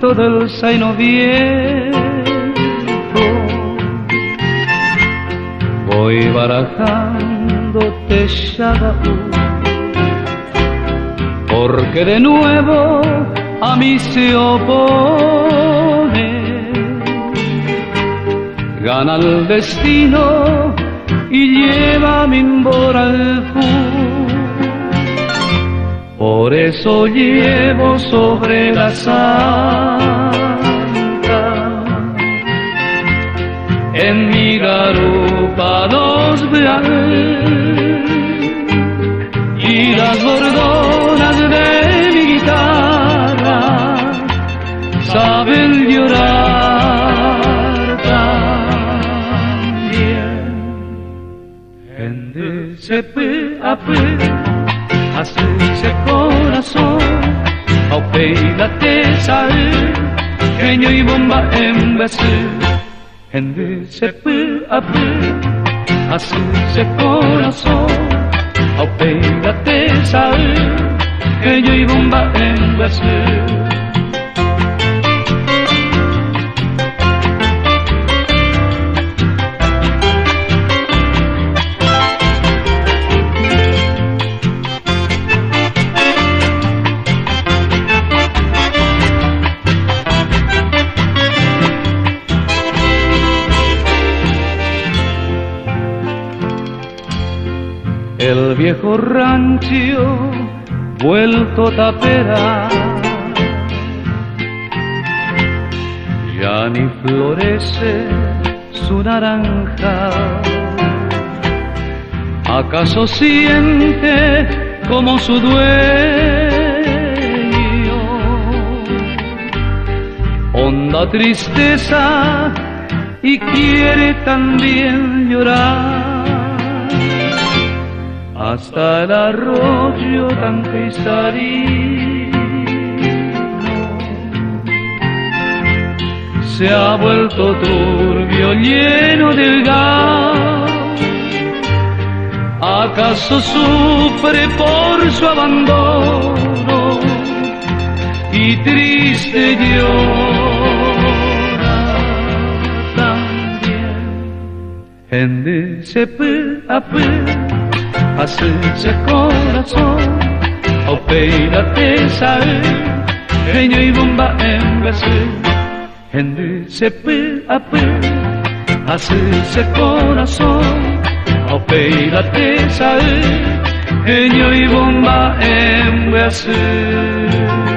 viento del zaino viejo. Voy barajándote Shagaú, porque de nuevo a mí se opone. Gana el destino y lleva mi embora al fur. Por eso llevo sobre la santa en mi garupa los brazos y las bordonas de mi guitarra saben llorar también. Gente se pe a pe, hacerse corazón, au peila te sal, genio y bomba en besar. Gente se pe a pe, hacerse corazón, au peila te sal, genio y bomba en besar. El viejo rancho vuelto tapera, ya ni florece su naranja. ¿Acaso siente como su dueño honda tristeza y quiere también llorar? Hasta el arroyo tan cristalino se ha vuelto turbio, lleno de gas. ¿Acaso sufre por su abandono y triste llora también? Gente se pe a pe, hacerse corazón, au peila te sal, genio y bomba en besar. Gente se pe a pe, hacerse corazón, au peila te sal, genio y bomba en besar.